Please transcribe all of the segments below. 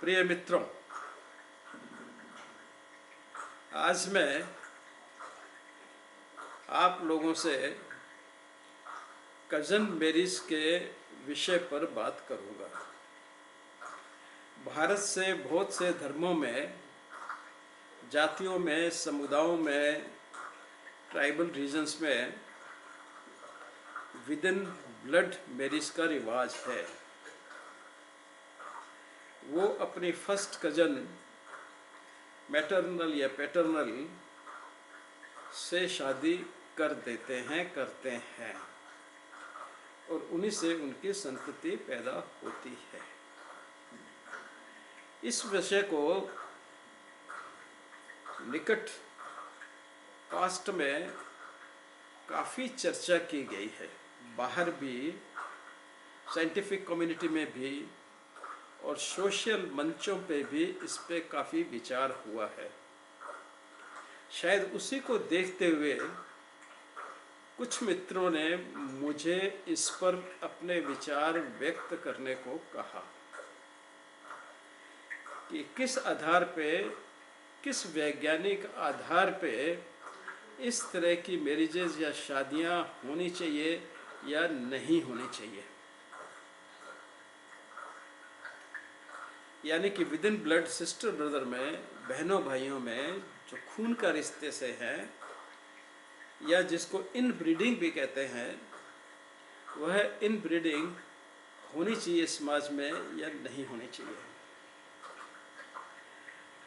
प्रिय मित्रों, आज मैं आप लोगों से कज़न मैरिज के विषय पर बात करूंगा। भारत से बहुत से धर्मों में, जातियों में, समुदायों में, ट्राइबल रीजन्स में विद इन ब्लड मैरिज का रिवाज है। वो अपनी फर्स्ट कज़न मैटरनल या पैटर्नल से शादी करते हैं और उन्हीं से उनकी संतति पैदा होती है। इस विषय को निकट पास्ट में काफ़ी चर्चा की गई है, बाहर भी, साइंटिफिक कम्युनिटी में भी और सोशल मंचों पे भी इस पे काफ़ी विचार हुआ है। शायद उसी को देखते हुए कुछ मित्रों ने मुझे इस पर अपने विचार व्यक्त करने को कहा कि किस आधार पे, किस वैज्ञानिक आधार पे इस तरह की मैरिजेज या शादियां होनी चाहिए या नहीं होनी चाहिए। यानी कि with in blood, sister brother में, बहनों भाइयों में जो खून का रिश्ते से हैं या जिसको इन ब्रीडिंग भी कहते हैं, वह इन ब्रीडिंग होनी चाहिए समाज में या नहीं होनी चाहिए।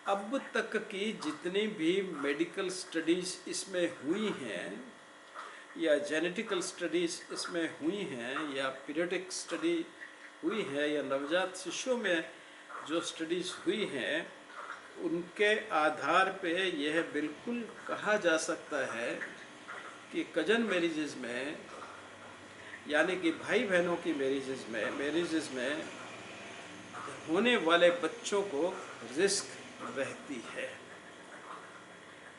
अब तक की जितनी भी मेडिकल स्टडीज़ इसमें हुई हैं या जेनेटिकल स्टडीज़ इसमें हुई हैं या पीरियडिक स्टडी हुई है या नवजात शिशुओं में जो स्टडीज़ हुई हैं, उनके आधार पे यह बिल्कुल कहा जा सकता है कि कज़न मैरिजेज में, यानी कि भाई बहनों की मैरिजेज में होने वाले बच्चों को रिस्क रहती है।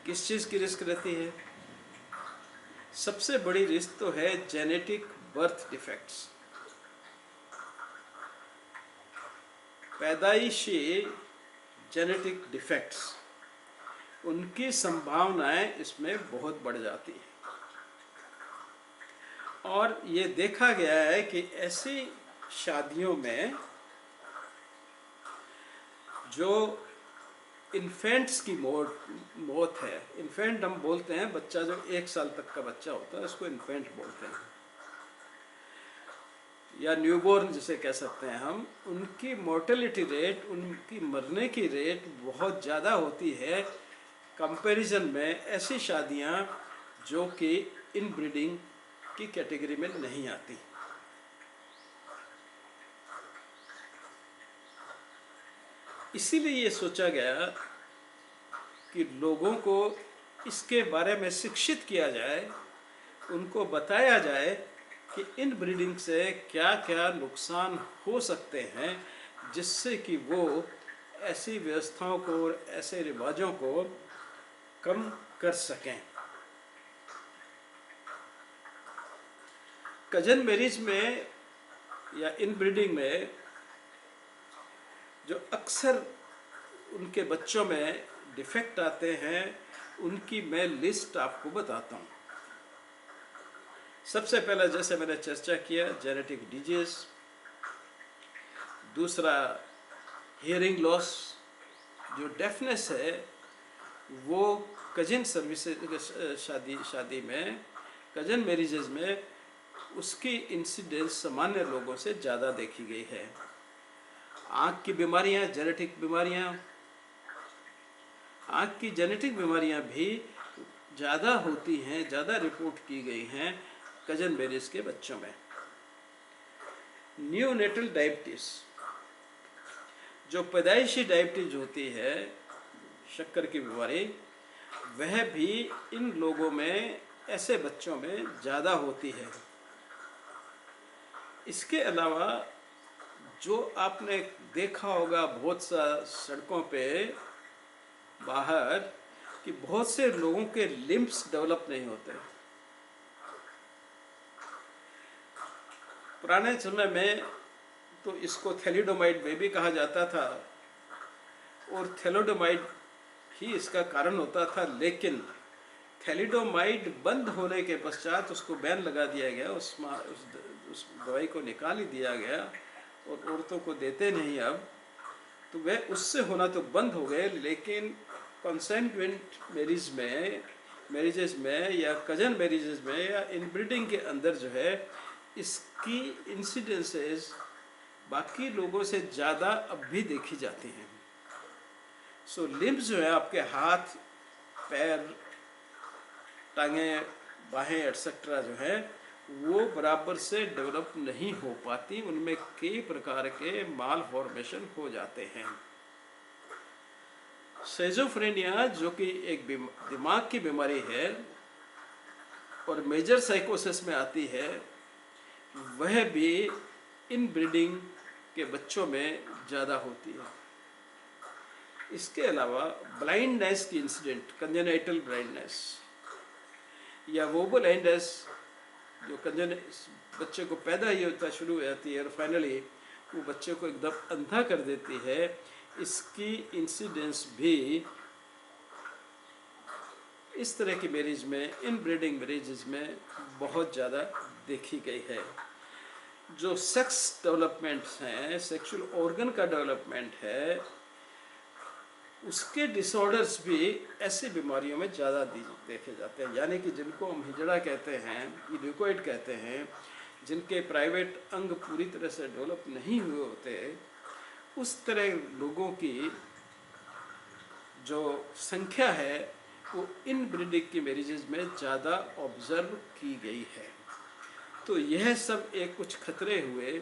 किस चीज़ की रिस्क रहती है? सबसे बड़ी रिस्क तो है जेनेटिक बर्थ डिफेक्ट्स, पैदाइशी जेनेटिक डिफेक्ट्स, उनकी संभावनाएं इसमें बहुत बढ़ जाती हैं। और ये देखा गया है कि ऐसी शादियों में जो इन्फेंट्स की मौत है, इन्फेंट हम बोलते हैं बच्चा जो 1 साल तक का बच्चा होता है, उसको इन्फेंट बोलते हैं या न्यूबॉर्न जिसे कह सकते हैं हम, उनकी मोर्टेलिटी रेट, उनकी मरने की रेट बहुत ज़्यादा होती है कंपैरिजन में ऐसी शादियां जो कि इन ब्रीडिंग की कैटेगरी में नहीं आती। इसीलिए ये सोचा गया कि लोगों को इसके बारे में शिक्षित किया जाए, उनको बताया जाए कि इन ब्रीडिंग से क्या क्या नुकसान हो सकते हैं, जिससे कि वो ऐसी व्यवस्थाओं को और ऐसे रिवाजों को कम कर सकें। कज़न मैरिज में या इन ब्रीडिंग में जो अक्सर उनके बच्चों में डिफेक्ट आते हैं, उनकी मैं लिस्ट आपको बताता हूँ। सबसे पहला, जैसे मैंने चर्चा किया, जेनेटिक डिजीज। दूसरा, हियरिंग लॉस, जो डेफनेस है वो कज़न शादी में, कज़न मैरिजेज में उसकी इंसिडेंस सामान्य लोगों से ज़्यादा देखी गई है। आँख की बीमारियाँ, जेनेटिक बीमारियाँ, आँख की जेनेटिक बीमारियाँ भी ज़्यादा होती हैं, ज़्यादा रिपोर्ट की गई हैं कज़न मैरिज के बच्चों में। न्यूनेटल डायबिटीज़, जो पैदाइशी डायबिटीज होती है, शक्कर की बीमारी, वह भी इन लोगों में, ऐसे बच्चों में ज़्यादा होती है। इसके अलावा जो आपने देखा होगा बहुत सा सड़कों पे बाहर कि बहुत से लोगों के लिम्ब्स डेवलप नहीं होते। पुराने समय में तो इसको थैलिडोमाइड बेबी कहा जाता था, और थैलिडोमाइड ही इसका कारण होता था, लेकिन थैलिडोमाइड बंद होने के पश्चात उसको बैन लगा दिया गया, उस दवाई को निकाल ही दिया गया और औरतों को देते नहीं अब। तो वह उससे होना तो बंद हो गए, लेकिन कंसेंट्वेंट मैरिजेज में या कजन मैरिजेज में या इनब्रीडिंग के अंदर जो है इसकी इंसिडेंसेस बाकी लोगों से ज़्यादा अब भी देखी जाती हैं। सो लिम्स जो है आपके हाथ, पैर, टांगें, बाहें एट्सेट्रा जो है वो बराबर से डेवलप नहीं हो पाती, उनमें कई प्रकार के माल फॉर्मेशन हो जाते हैं। सेजोफ्रेनिया जो कि एक दिमाग की बीमारी है और मेजर साइकोसिस में आती है, वह भी इन ब्रीडिंग के बच्चों में ज़्यादा होती है। इसके अलावा ब्लाइंडनेस की इंसिडेंट, कंजेनाइटल ब्लाइंडनेस या वोबल ब्लाइंडनेस, जो बच्चे को पैदा ही होता शुरू हो जाती है और फाइनली वो बच्चे को एकदम अंधा कर देती है, इसकी इंसिडेंस भी इस तरह की मैरिज में, इन ब्रीडिंग मैरिजेज में बहुत ज़्यादा देखी गई है। जो सेक्स डेवलपमेंट्स हैं, सेक्सुअल ऑर्गन का डेवलपमेंट है, उसके डिसऑर्डर्स भी ऐसी बीमारियों में ज़्यादा देखे जाते हैं। यानी कि जिनको हम हिजड़ा कहते हैं, ल्यूकोइड कहते हैं, जिनके प्राइवेट अंग पूरी तरह से डेवलप नहीं हुए होते, उस तरह लोगों की जो संख्या है वो इन ब्रीडिंग की मैरिजेज में ज़्यादा ऑब्जर्व की गई है। तो यह सब एक कुछ खतरे हुए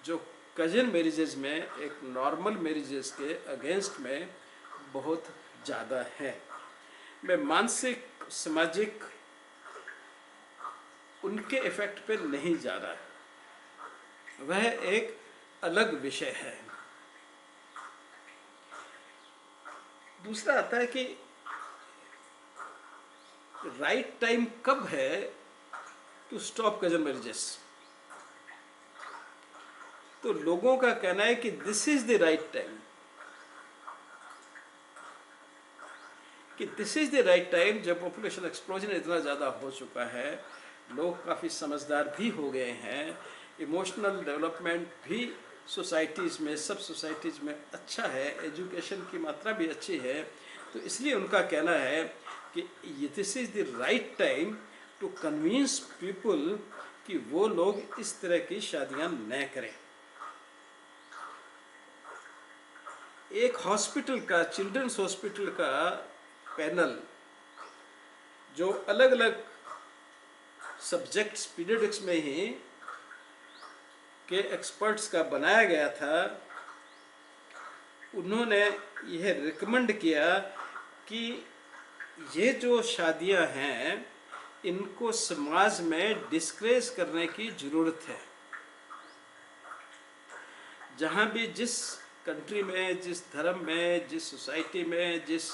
जो कजन मैरिजेज में एक नॉर्मल मैरिजेज के अगेंस्ट में बहुत ज़्यादा है। मैं मानसिक, सामाजिक उनके इफेक्ट पे नहीं जा रहा है, वह एक अलग विषय है। दूसरा आता है कि राइट टाइम कब है टू स्टॉप कजन मैरिजेस। तो लोगों का कहना है कि this is the right time, कि this is the right time जब पॉपुलेशन एक्सप्लोजन इतना ज़्यादा हो चुका है, लोग काफ़ी समझदार भी हो गए हैं, इमोशनल डेवलपमेंट भी सोसाइटीज़ में, सब सोसाइटीज़ में अच्छा है, एजुकेशन की मात्रा भी अच्छी है। तो इसलिए उनका कहना है कि this is the right time to convince people कि वो लोग इस तरह की शादियां न करें। एक हॉस्पिटल का, चिल्ड्रंस हॉस्पिटल का पैनल जो अलग अलग सब्जेक्ट्स पीडियाट्रिक्स में ही के एक्सपर्ट्स का बनाया गया था, उन्होंने यह रिकमेंड किया कि ये जो शादियां हैं इनको समाज में डिस्करेज करने की ज़रूरत है। जहाँ भी, जिस कंट्री में, जिस धर्म में, जिस सोसाइटी में, जिस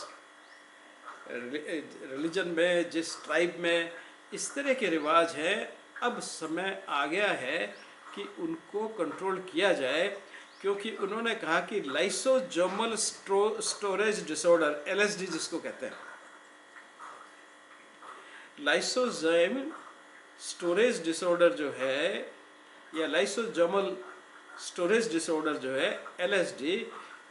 रिलीजन में, जिस ट्राइब में इस तरह के रिवाज हैं, अब समय आ गया है कि उनको कंट्रोल किया जाए। क्योंकि उन्होंने कहा कि लाइसोसोमल स्टोरेज डिसऑर्डर, LSD जिसको कहते हैं, लाइसोसोमल स्टोरेज डिसऑर्डर जो है, या लाइसोसोमल स्टोरेज डिसऑर्डर जो है, LSD,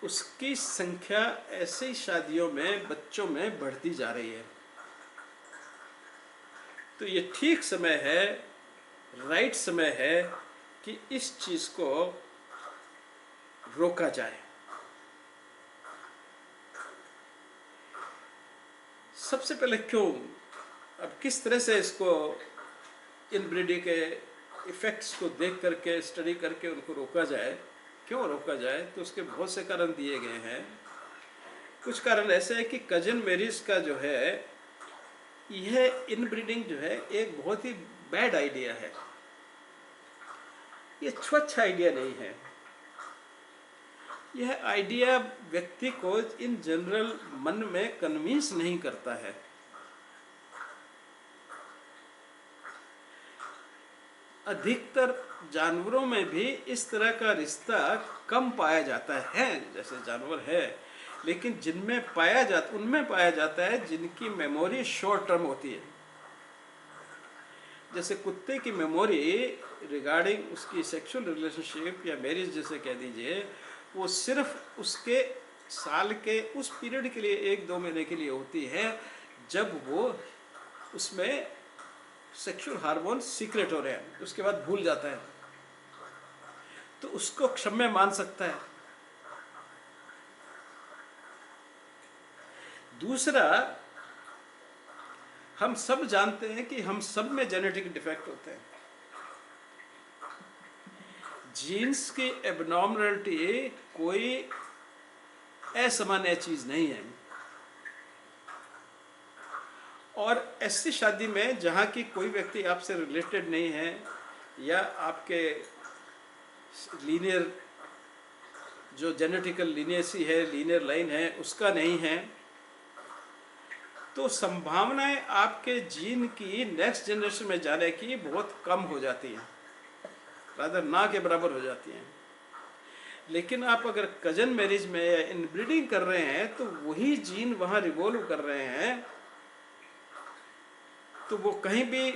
उसकी संख्या ऐसी शादियों में, बच्चों में बढ़ती जा रही है। तो ये ठीक समय है, राइट समय है कि इस चीज़ को रोका जाए। सबसे पहले क्यों, अब किस तरह से इसको, इनब्रीडिंग के इफ़ेक्ट्स को देख करके, स्टडी करके उनको रोका जाए, क्यों रोका जाए, तो उसके बहुत से कारण दिए गए हैं। कुछ कारण ऐसे हैं कि कजन मैरिज का जो है, यह इनब्रीडिंग जो है एक बहुत ही बैड आइडिया है, ये स्वच्छ आइडिया नहीं है। यह आइडिया व्यक्ति को इन जनरल मन में कन्विंस नहीं करता है। अधिकतर जानवरों में भी इस तरह का रिश्ता कम पाया जाता है। जैसे जानवर है, लेकिन जिनमें उनमें पाया जाता है जिनकी मेमोरी शॉर्ट टर्म होती है। जैसे कुत्ते की मेमोरी रिगार्डिंग उसकी सेक्सुअल रिलेशनशिप या मैरिज जैसे कह दीजिए, वो सिर्फ उसके साल के उस पीरियड के लिए 1-2 महीने के लिए होती है जब वो उसमें सेक्सुअल हार्मोन सीक्रेट हो रहे हैं, उसके बाद भूल जाता है, तो उसको क्षम्य मान सकता है। दूसरा, हम सब जानते हैं कि हम सब में जेनेटिक डिफेक्ट होते हैं। जीन्स की एबनॉर्मलिटी कोई असामान्य चीज नहीं है। और ऐसी शादी में जहाँ की कोई व्यक्ति आपसे रिलेटेड नहीं है या आपके लीनियर जो जेनेटिकल लीनियसी है, लीनियर लाइन है, उसका नहीं है, तो संभावनाएं आपके जीन की नेक्स्ट जनरेशन में जाने की बहुत कम हो जाती हैं, रादर ना के बराबर हो जाती हैं। लेकिन आप अगर कजन मैरिज में या इनब्रीडिंग कर रहे हैं तो वही जीन वहाँ रिवॉल्व कर रहे हैं, तो वो कहीं भी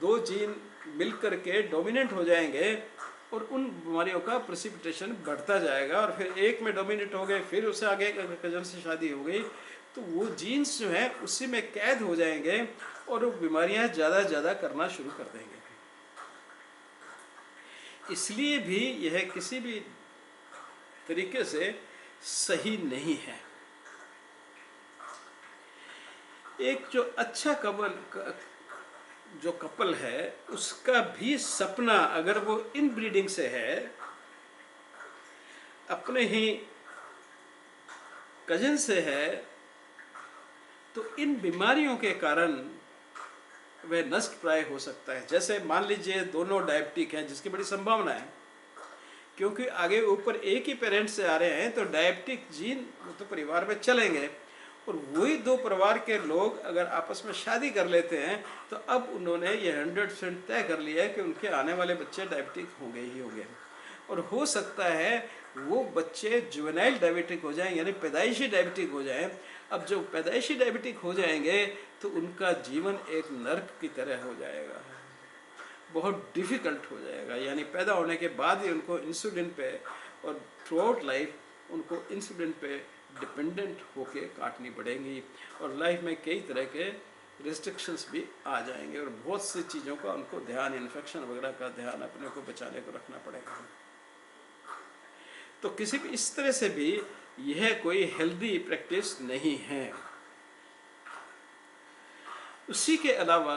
2 जीन मिलकर के डोमिनेंट हो जाएंगे और उन बीमारियों का प्रेसिपिटेशन बढ़ता जाएगा। और फिर एक में डोमिनेट हो गए, फिर उससे आगे कजन से शादी हो गई, तो वो जीन्स जो है उसी में कैद हो जाएंगे और वो बीमारियां ज़्यादा करना शुरू कर देंगे। इसलिए भी यह किसी भी तरीके से सही नहीं है। एक जो अच्छा कपल है उसका भी सपना अगर वो इन ब्रीडिंग से है, अपने ही कजन से है, तो इन बीमारियों के कारण वह नष्ट प्राय हो सकता है। जैसे मान लीजिए दोनों डायबिटिक हैं, जिसकी बड़ी संभावना है क्योंकि आगे ऊपर एक ही पेरेंट्स से आ रहे हैं, तो डायबिटिक जीन तो परिवार में चलेंगे। और वही 2 परिवार के लोग अगर आपस में शादी कर लेते हैं तो अब उन्होंने ये 100% तय कर लिया है कि उनके आने वाले बच्चे डायबिटिक होंगे ही होंगे। और हो सकता है वो बच्चे जुवेनाइल डायबिटिक हो जाएं, यानी पैदाइशी डायबिटिक हो जाएं। अब जो पैदाइशी डायबिटिक हो जाएंगे तो उनका जीवन एक नर्क की तरह हो जाएगा, बहुत डिफ़िकल्ट हो जाएगा। यानी पैदा होने के बाद ही उनको इंसुलिन पे और थ्रू आउट लाइफ उनको इंसुलिन पे डिपेंडेंट होके काटनी पड़ेंगी और लाइफ में कई तरह के रिस्ट्रिक्शंस भी आ जाएंगे और बहुत सी चीज़ों का उनको ध्यान, इन्फेक्शन वगैरह का ध्यान अपने को बचाने को रखना पड़ेगा। तो किसी भी इस तरह से भी यह कोई हेल्दी प्रैक्टिस नहीं है। उसी के अलावा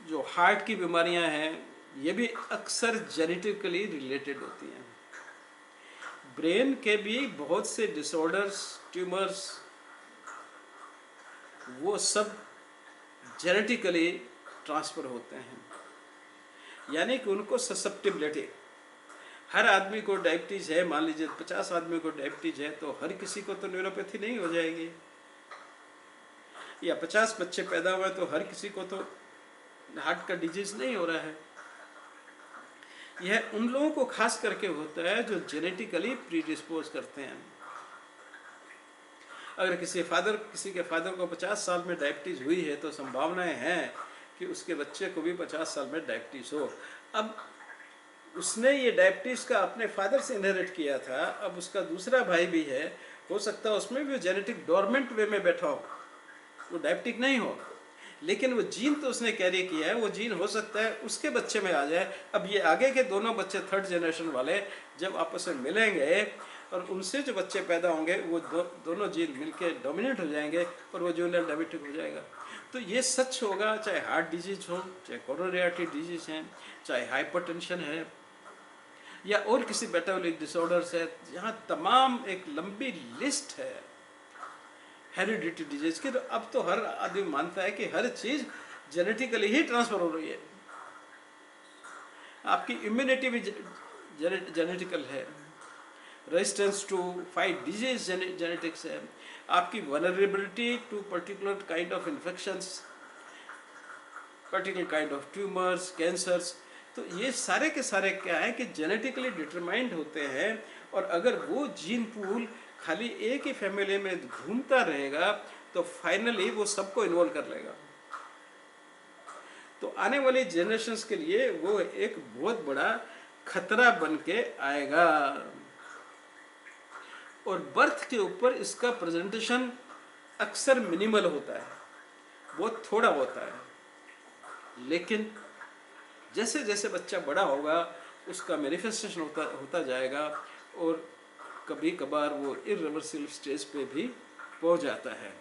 जो हार्ट की बीमारियां हैं ये भी अक्सर जेनेटिकली रिलेटेड होती हैं। ब्रेन के भी बहुत से डिसऑर्डर्स, ट्यूमर्स, वो सब जेनेटिकली ट्रांसफ़र होते हैं, यानी कि उनको ससेप्टिबिलिटी, हर आदमी को डायबिटीज़ है, मान लीजिए 50 आदमी को डायबिटीज़ है तो हर किसी को तो न्यूरोपैथी नहीं हो जाएगी, या 50 बच्चे पैदा हुए तो हर किसी को तो हार्ट का डिजीज़ नहीं हो रहा है। यह उन लोगों को खास करके होता है जो जेनेटिकली प्रीडिस्पोज करते हैं। अगर किसी के फादर को 50 साल में डायबिटीज़ हुई है तो संभावनाएं हैं कि उसके बच्चे को भी 50 साल में डायबिटीज़ हो। अब उसने ये डायबिटीज़ का अपने फादर से इनहेरिट किया था, अब उसका दूसरा भाई भी है, हो सकता है उसमें भी जेनेटिक डोरमेंट वे में बैठा हो, वो डायबिटिक नहीं हो, लेकिन वो जीन तो उसने कैरी किया है, वो जीन हो सकता है उसके बच्चे में आ जाए। अब ये आगे के दोनों बच्चे 3rd जनरेशन वाले जब आपस में मिलेंगे और उनसे जो बच्चे पैदा होंगे वो दोनों जीन मिलके डोमिनेट हो जाएंगे और वो जुवेनाइल डायबिटिक हो जाएगा। तो ये सच होगा चाहे हार्ट डिजीज हो, चाहे कोरोनरी आर्टरी डिजीज है, चाहे हाइपरटेंशन है या और किसी मेटाबॉलिक डिसऑर्डर्स है, यहाँ तमाम एक लंबी लिस्ट है हेरिडिटी डिजीज की। तो अब तो हर आदमी मानता है कि हर चीज जेनेटिकली ही ट्रांसफर हो रही है। आपकी इम्यूनिटी भी जेनेटिकल है, resistance to fight disease genetics है, आपकी vulnerability to particular kind of infections, particular kind of tumours, cancers, तो ये सारे के सारे क्या है कि जेनेटिकली डिटरमाइंड होते हैं। और अगर वो जीन पूल खाली एक ही फैमिली में घूमता रहेगा तो फाइनली वो सबको इन्वॉल्व कर लेगा। तो आने वाली जनरेशन्स के लिए वो एक बहुत बड़ा खतरा बन के आएगा। और बर्थ के ऊपर इसका प्रेजेंटेशन अक्सर मिनिमल होता है, बहुत थोड़ा होता है, लेकिन जैसे जैसे बच्चा बड़ा होगा उसका मैनिफेस्टेशन होता जाएगा और कभी कभार वो इर्रिवर्सिबल स्टेज पे भी पहुंच जाता है।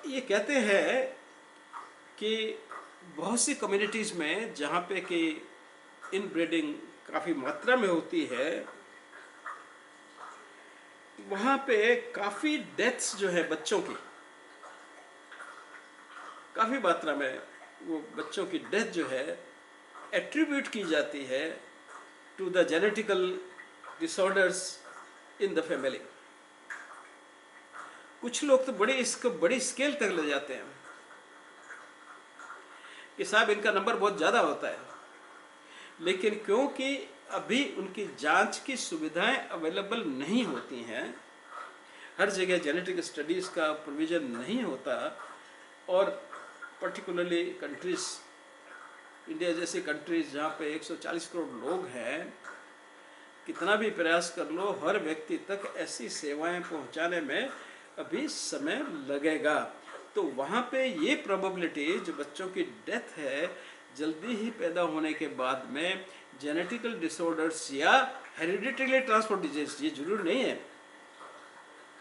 ये कहते हैं कि बहुत सी कम्युनिटीज़ में जहाँ पे कि इनब्रीडिंग काफ़ी मात्रा में होती है, वहाँ पे काफ़ी डेथ्स जो है बच्चों की, काफ़ी मात्रा में वो बच्चों की डेथ जो है एट्रीब्यूट की जाती है to the genetical disorders in the family. कुछ लोग तो इसको बड़ी स्केल तक ले जाते हैं कि साहब इनका नंबर बहुत ज़्यादा होता है, लेकिन क्योंकि अभी उनकी जांच की सुविधाएं अवेलेबल नहीं होती हैं, हर जगह जेनेटिक स्टडीज़ का प्रोविज़न नहीं होता, और पर्टिकुलरली कंट्रीज़, इंडिया जैसी कंट्रीज़ जहाँ पे 140 करोड़ लोग हैं, कितना भी प्रयास कर लो हर व्यक्ति तक ऐसी सेवाएं पहुँचाने में अभी समय लगेगा। तो वहाँ पे ये प्रोबेबिलिटी जो बच्चों की डेथ है जल्दी ही पैदा होने के बाद में जेनेटिकल डिसऑर्डर्स या हेरिडिटरीली ट्रांसफर डिजीज, ये जरूर नहीं है,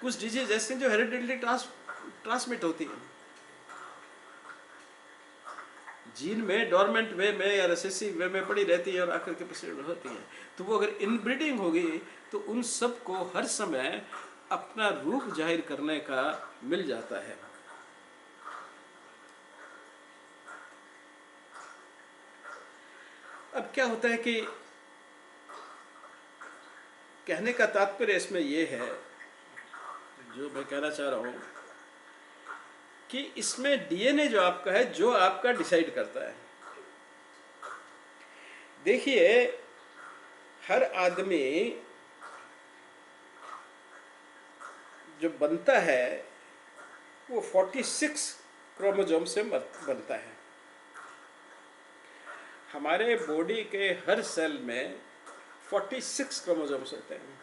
कुछ डिजीज ऐसे जो हेरिडिटरीली ट्रांसमिट होती है, जीन में डोरमेंट वे में या रिसेसिव वे में पड़ी रहती है और आकर के प्रेसिडेंट होती है। तो वो अगर इनब्रीडिंग होगी तो उन सब को हर समय अपना रूप जाहिर करने का मिल जाता है। अब क्या होता है कि कहने का तात्पर्य इसमें ये है, जो मैं कहना चाह रहा हूँ कि इसमें डीएनए जो आपका है, जो आपका डिसाइड करता है। देखिए हर आदमी जो बनता है वो 46 क्रोमोसोम से बनता है। हमारे बॉडी के हर सेल में 46 क्रोमोसोम्स होते हैं।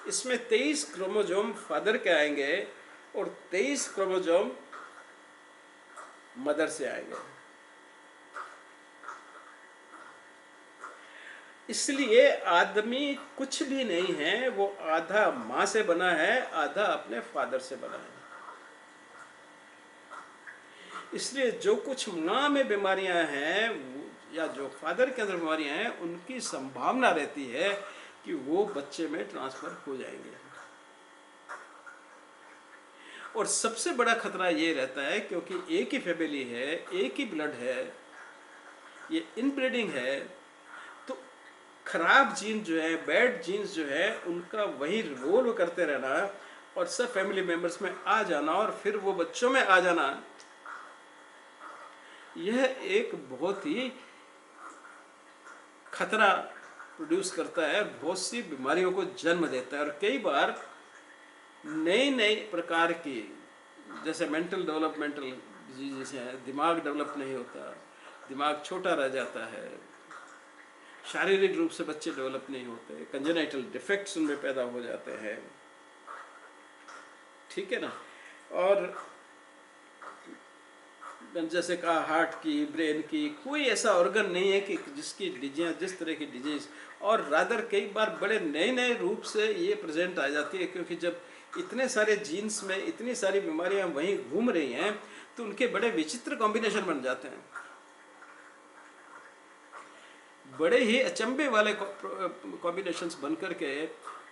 इसमें 23 क्रोमोसोम फादर के आएंगे और 23 क्रोमोसोम मदर से आएंगे। इसलिए आदमी कुछ भी नहीं है, वो आधा माँ से बना है, आधा अपने फादर से बना है। इसलिए जो कुछ माँ में बीमारियां हैं या जो फादर के अंदर बीमारियां हैं, उनकी संभावना रहती है कि वो बच्चे में ट्रांसफर हो जाएंगे। और सबसे बड़ा खतरा ये रहता है क्योंकि एक ही फैमिली है, एक ही ब्लड है, ये इनब्रीडिंग है, तो खराब जीन जो है, बैड जीन्स जो है, उनका वही रिवॉल्व करते रहना और सब फैमिली मेंबर्स में आ जाना और फिर वो बच्चों में आ जाना, यह एक बहुत ही खतरा प्रोड्यूस करता है, बहुत सी बीमारियों को जन्म देता है। और कई बार नई नई प्रकार की, जैसे मेंटल डेवलपमेंटल डिजीज़ हैं, दिमाग डेवलप नहीं होता, दिमाग छोटा रह जाता है, शारीरिक रूप से बच्चे डेवलप नहीं होते, कंजेनाइटल डिफेक्ट्स उनमें पैदा हो जाते हैं, ठीक है ना। और जैसे कहा हार्ट की, ब्रेन की, कोई ऐसा ऑर्गन नहीं है कि जिसकी डिजीज, जिस तरह की डिजीज, और रादर कई बार बड़े नए नए रूप से ये प्रेजेंट आ जाती है, क्योंकि जब इतने सारे जीन्स में इतनी सारी बीमारियां वहीं घूम रही हैं तो उनके बड़े विचित्र कॉम्बिनेशन बन जाते हैं, बड़े ही अचंभे वाले कॉम्बिनेशंस बन करके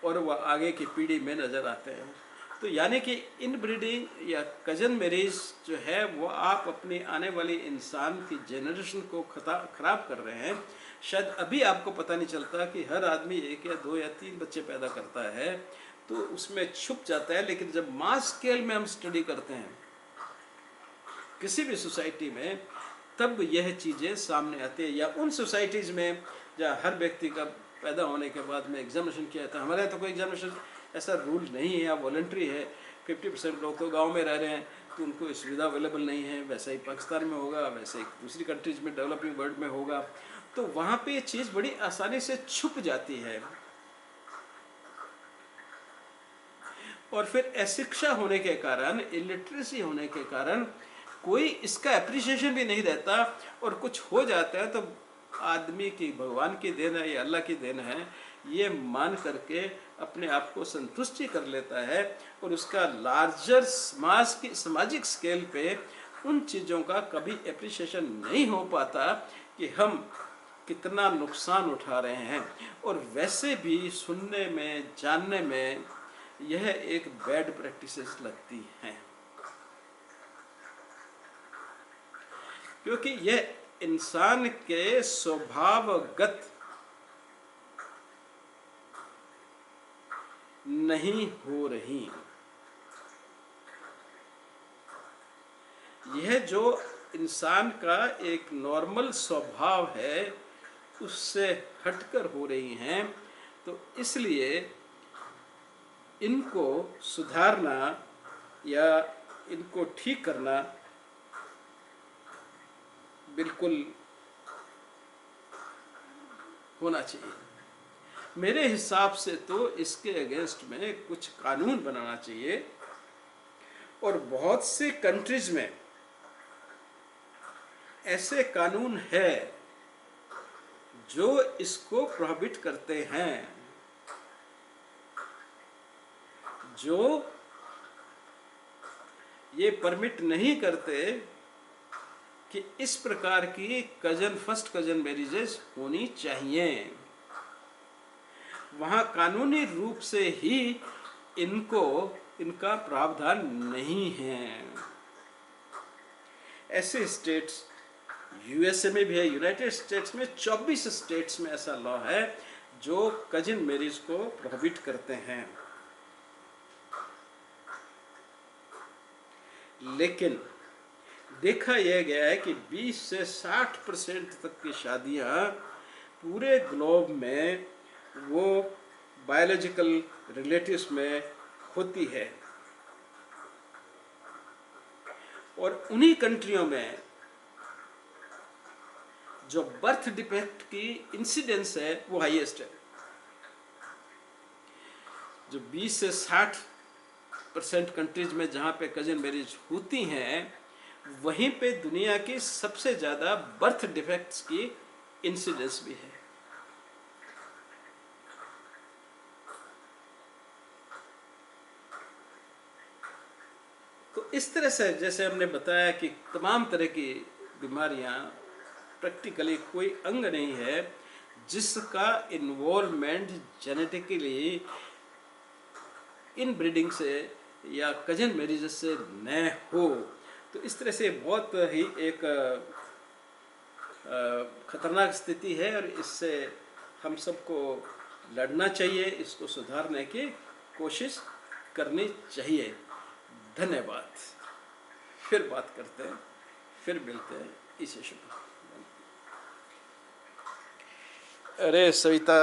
और वह आगे की पीढ़ी में नज़र आते हैं। तो यानी कि इनब्रीडिंग या कजन मैरिज जो है वो आप अपनी आने वाली इंसान की जनरेशन को खराब कर रहे हैं। शायद अभी आपको पता नहीं चलता कि हर आदमी 1 या 2 या 3 बच्चे पैदा करता है तो उसमें छुप जाता है, लेकिन जब मास स्केल में हम स्टडी करते हैं किसी भी सोसाइटी में, तब यह चीज़ें सामने आती है। या उन सोसाइटीज़ में जहाँ हर व्यक्ति का पैदा होने के बाद में एग्जामिनेशन किया जाता है। हमारे यहाँ तो कोई एग्जामिनेशन ऐसा रूल नहीं है, या वॉलंटरी है। 50% लोग तो गांव में रह रहे हैं तो उनको सुविधा अवेलेबल नहीं है। वैसा ही पाकिस्तान में होगा, वैसे ही दूसरी कंट्रीज में, डेवलपिंग वर्ल्ड में होगा। तो वहाँ पे ये चीज़ बड़ी आसानी से छुप जाती है। और फिर अशिक्षा होने के कारण, इलिटरेसी होने के कारण कोई इसका एप्रिसिएशन भी नहीं रहता, और कुछ हो जाता है तो आदमी की, भगवान की देन है या अल्लाह की देन है, ये मान करके अपने आप को संतुष्टि कर लेता है, और उसका लार्जर सामाजिक स्केल पे उन चीज़ों का कभी एप्रिसिएशन नहीं हो पाता कि हम कितना नुकसान उठा रहे हैं। और वैसे भी सुनने में, जानने में यह एक बैड प्रैक्टिसेस लगती हैं, क्योंकि यह इंसान के स्वभावगत नहीं हो रही। यह जो इंसान का एक नॉर्मल स्वभाव है उससे हटकर हो रही हैं। तो इसलिए इनको सुधारना या इनको ठीक करना बिल्कुल होना चाहिए। मेरे हिसाब से तो इसके अगेंस्ट में कुछ कानून बनाना चाहिए, और बहुत से कंट्रीज में ऐसे कानून है जो इसको प्रोहिबिट करते हैं, जो ये परमिट नहीं करते कि इस प्रकार की फर्स्ट कजन मैरिजेस होनी चाहिए। वहाँ कानूनी रूप से ही इनका प्रावधान नहीं है। ऐसे स्टेट्स यूएसए में भी है, यूनाइटेड स्टेट्स में 24 स्टेट्स में ऐसा लॉ है जो कजिन मैरिज को प्रोहिबिट करते हैं। लेकिन देखा यह गया है कि 20 से 60% तक की शादियां पूरे ग्लोब में वो बायोलॉजिकल रिलेटिव्स में होती है, और उन्हीं कंट्रियों में जो बर्थ डिफेक्ट की इंसिडेंस है वो हाईएस्ट है। जो 20 से 60% कंट्रीज में जहाँ पे कजन मैरिज होती हैं, वहीं पे दुनिया की सबसे ज़्यादा बर्थ डिफेक्ट्स की इंसिडेंस भी है। तो इस तरह से जैसे हमने बताया कि तमाम तरह की बीमारियां, प्रैक्टिकली कोई अंग नहीं है जिसका इन्वॉल्वमेंट जेनेटिकली इनब्रीडिंग से या कजन मैरिज से न हो। तो इस तरह से बहुत ही एक खतरनाक स्थिति है, और इससे हम सबको लड़ना चाहिए, इसको सुधारने की कोशिश करनी चाहिए। धन्यवाद। फिर बात करते हैं, फिर मिलते हैं इस इशू पर। अरे सविता।